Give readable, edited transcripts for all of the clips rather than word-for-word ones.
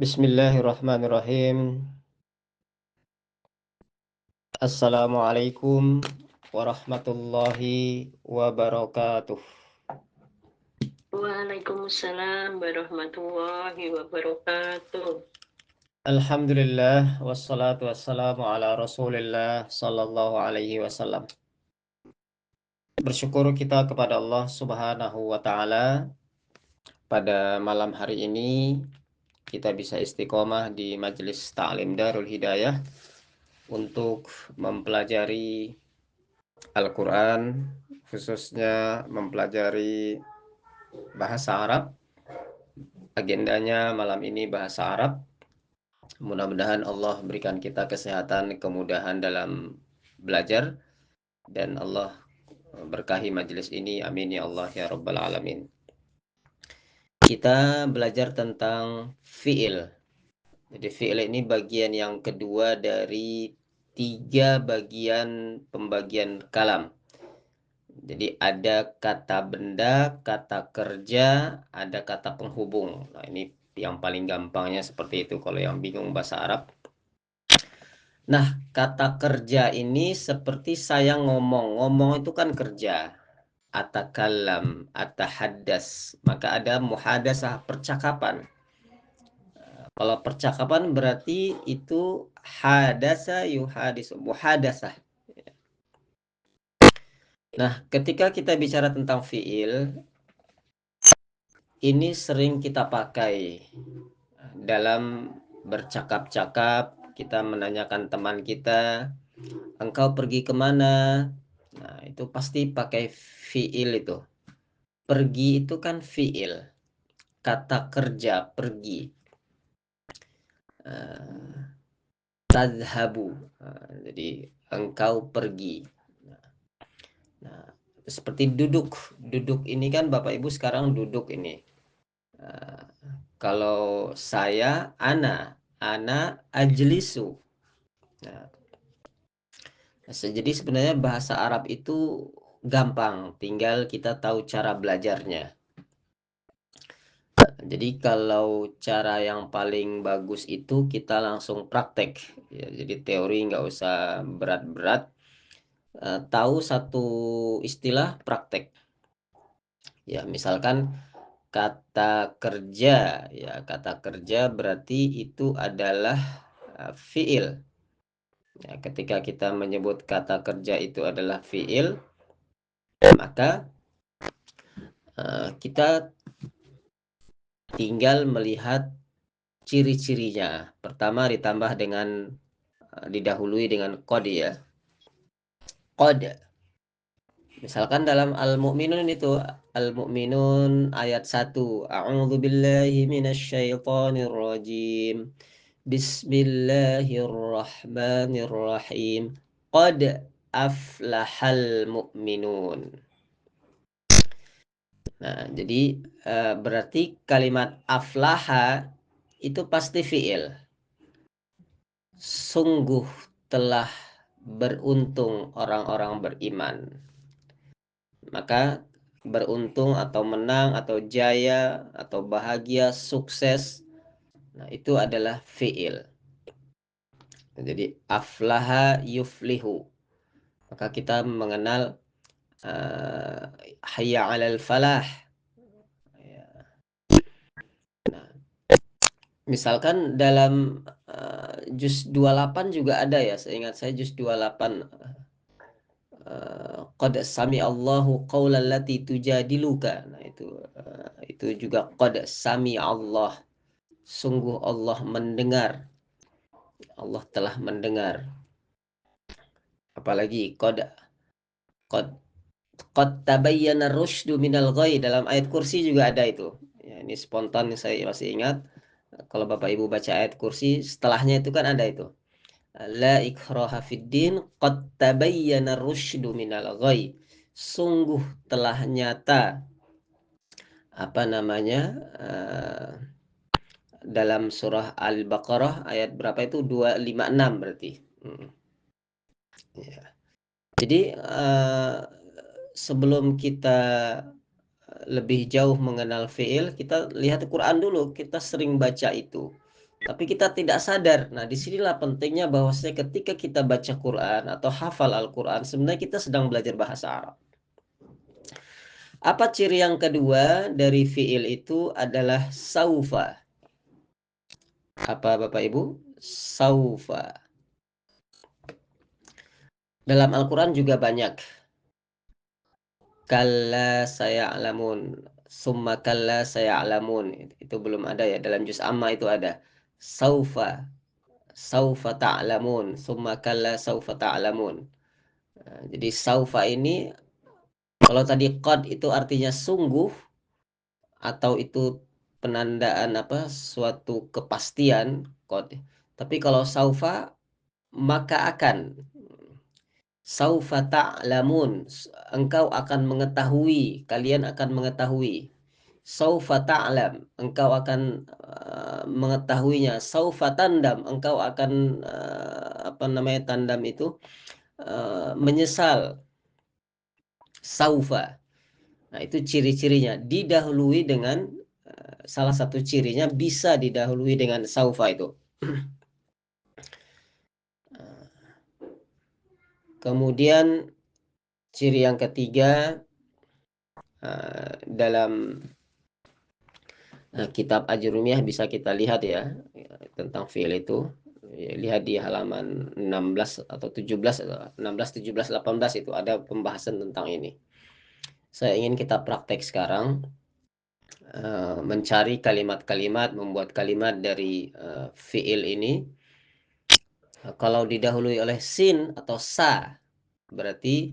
Bismillahirrahmanirrahim. Assalamualaikum warahmatullahi wabarakatuh. Waalaikumsalam warahmatullahi wabarakatuh. Alhamdulillah wassalatu wassalamu ala Rasulillah sallallahu alaihi wasallam. Bersyukur kita kepada Allah Subhanahu wa taala pada malam hari ini kita bisa istiqomah di Majelis Ta'lim Darul Hidayah untuk mempelajari Al-Quran, khususnya mempelajari bahasa Arab. Agendanya malam ini bahasa Arab. Mudah-mudahan Allah berikan kita kesehatan, kemudahan dalam belajar, dan Allah berkahi majelis ini. Amin ya Allah ya Rabbal Alamin. Kita belajar tentang fi'il. Jadi fi'il ini bagian yang kedua dari 3 bagian pembagian kalam. Jadi ada kata benda, kata kerja, ada kata penghubung. Nah, ini yang paling gampangnya seperti itu kalau yang bingung bahasa Arab. Nah, kata kerja ini seperti saya ngomong. Ngomong itu kan kerja. Atakalam, atahaddas. Maka ada muhadasah, percakapan. Kalau percakapan berarti itu hadasa yuhadis, muhadasah. Nah, ketika kita bicara tentang fiil, ini sering kita pakai dalam bercakap-cakap. Kita menanyakan teman kita, engkau pergi kemana? Nah, itu pasti pakai fiil itu. Pergi itu kan fiil. Kata kerja, pergi. Tadhabu. Jadi, engkau pergi. Nah, seperti duduk. Duduk ini kan Bapak Ibu sekarang duduk ini. Kalau saya, ana ajlisu. Nah, jadi sebenarnya bahasa Arab itu gampang, tinggal kita tahu cara belajarnya. Jadi kalau cara yang paling bagus itu kita langsung praktek. Ya, jadi teori nggak usah berat-berat. Tahu satu istilah, praktek. Ya, misalkan kata kerja. Ya, kata kerja berarti itu adalah fiil. Ya, ketika kita menyebut kata kerja itu adalah fiil, maka kita tinggal melihat ciri-cirinya. Pertama ditambah dengan didahului dengan qad ya. Qad. Misalkan dalam Al-Mu'minun itu Al-Mu'minun ayat 1. A'udzubillahi minasyaitonir rajim. Bismillahirrahmanirrahim. Qad aflahal mu'minun. Nah, jadi berarti kalimat aflaha itu pasti fiil. Sungguh telah beruntung orang-orang beriman. Maka beruntung atau menang atau jaya atau bahagia, sukses, nah itu adalah fiil. Jadi aflaha yuflihu. Maka kita mengenal hayya 'alal falah. Nah, misalkan dalam juz 28 juga ada ya, seingat saya juz 28. Qad sami Allahu qaulal lati tujadiluka. Nah, itu juga qad sami Allah. Sungguh Allah mendengar. Allah telah mendengar. Apalagi qad tabayyana rusydu minal ghai, dalam ayat kursi juga ada itu. Ya, ini spontan saya masih ingat. Kalau Bapak Ibu baca ayat kursi, setelahnya itu kan ada itu. La ikraha fiddin qad tabayyana rusydu minal ghai. Sungguh telah nyata apa namanya dalam surah Al-Baqarah ayat berapa itu, 256 berarti. Ya. Jadi sebelum kita lebih jauh mengenal fiil, kita lihat Quran dulu. Kita sering baca itu. Tapi kita tidak sadar. Nah, disinilah pentingnya bahwasanya ketika kita baca Quran atau hafal Al-Quran, sebenarnya kita sedang belajar bahasa Arab. Apa ciri yang kedua dari fiil itu adalah saufa. Apa Bapak Ibu? Saufa. Dalam Al-Quran juga banyak. Kalla saya'lamun. Summa kalla saya'lamun. Itu belum ada ya. Dalam juz amma itu ada. Saufa. Saufa ta'lamun. Summa kalla saufa ta'lamun. Nah, jadi saufa ini, kalau tadi qad itu artinya sungguh, atau itu penandaan apa, suatu kepastian, qad. Tapi kalau saufa, maka akan. Saufa ta'lamun, engkau akan mengetahui, kalian akan mengetahui. Saufa ta'lam, engkau akan mengetahuinya. Saufa tandam, engkau akan apa namanya tandam itu, menyesal. Saufa. Nah, itu ciri-cirinya didahului dengan salah satu cirinya bisa didahului dengan saufa itu. Kemudian ciri yang ketiga, dalam kitab Ajrumiyah bisa kita lihat ya, tentang fiil itu. Lihat di halaman 16 atau 17, 16, 17, 18 itu ada pembahasan tentang ini. Saya ingin kita praktek sekarang, mencari kalimat-kalimat, membuat kalimat dari fiil ini. Kalau didahului oleh sin atau sa, berarti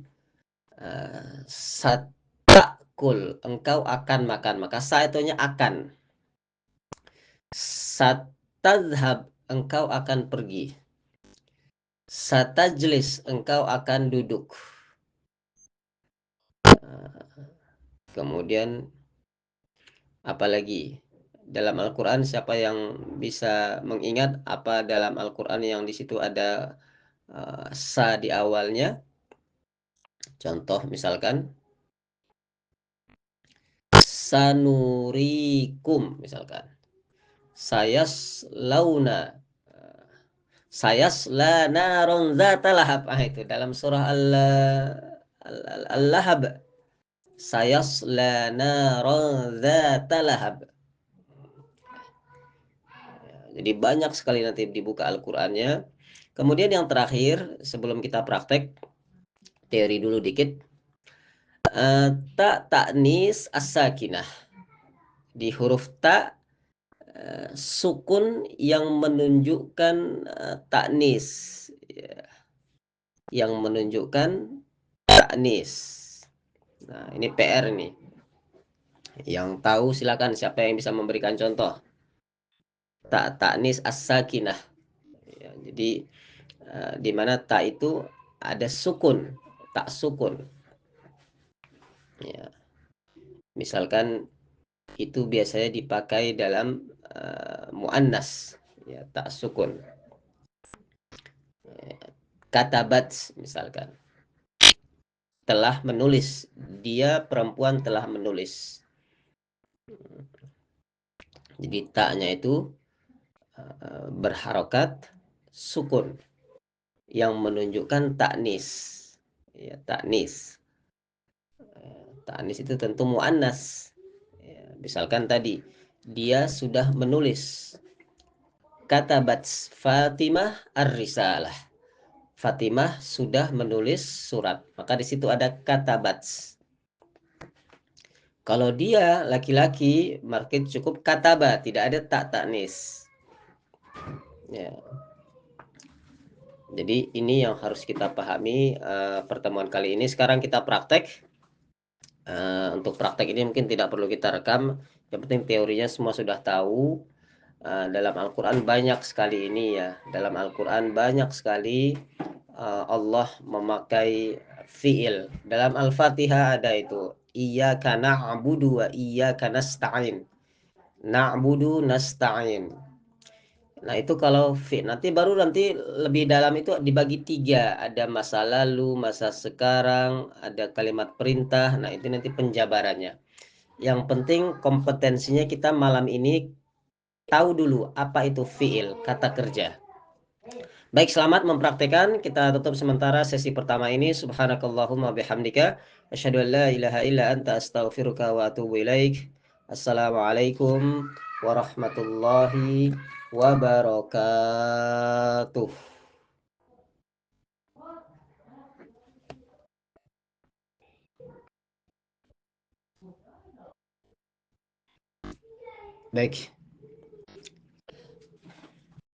satakul, engkau akan makan. Maka sa itunya akan. Satadhab, engkau akan pergi. Satajlis, engkau akan duduk. Kemudian apalagi dalam Al-Quran, siapa yang bisa mengingat apa dalam Al-Quran yang di situ ada sa di awalnya? Contoh misalkan sanurikum, misalkan sayaslauna, sayasla naron zata lahab. Itu dalam surah Al-Lahab. Sayasla naron zata lahab. Jadi banyak sekali nanti dibuka Al-Qur'annya. Kemudian yang terakhir, sebelum kita praktek, teori dulu dikit. Ta ta'nis as-sakinah. Di huruf ta, sukun yang menunjukkan ta'nis, yang menunjukkan ta'nis. Nah, ini PR nih. Yang tahu silakan, siapa yang bisa memberikan contoh. Ta ta'nis as-sakinah. Ya, jadi di mana ta itu ada sukun, tak sukun. Ya. Misalkan itu biasanya dipakai dalam muannas, ya, tak sukun. Katabat misalkan, telah menulis, dia perempuan telah menulis. Jadi taknya itu berharokat sukun yang menunjukkan taknis, ya, taknis. Taknis itu tentu muannas. Ya, misalkan tadi dia sudah menulis, katabat Fatimah ar-risalah, Fatimah sudah menulis surat, maka di situ ada katabat. Kalau dia laki-laki, maka cukup kataba, tidak ada tak taknis. Ya. Jadi ini yang harus kita pahami pertemuan kali ini. Sekarang kita praktek. Untuk praktek ini mungkin tidak perlu kita rekam. Yang penting teorinya semua sudah tahu. Dalam Al-Quran banyak sekali ini ya. Dalam Al-Quran banyak sekali Allah memakai fiil. Dalam Al-Fatihah ada itu. Iyyaka na'budu wa iyyaka nasta'in. Na'budu nasta'in. Nah, itu kalau nanti baru nanti lebih dalam itu dibagi 3. Ada masa lalu, masa sekarang, ada kalimat perintah. Nah, itu nanti penjabarannya. Yang penting kompetensinya kita malam ini tahu dulu apa itu fiil, kata kerja. Baik, selamat mempraktekkan. Kita tutup sementara sesi pertama ini. Subhanakallahumma bihamdika. Asyhadu an la ilaha illa anta astaghfiruka wa atubu ilaik. Assalamualaikum warahmatullahi wabarakatuh. Baik.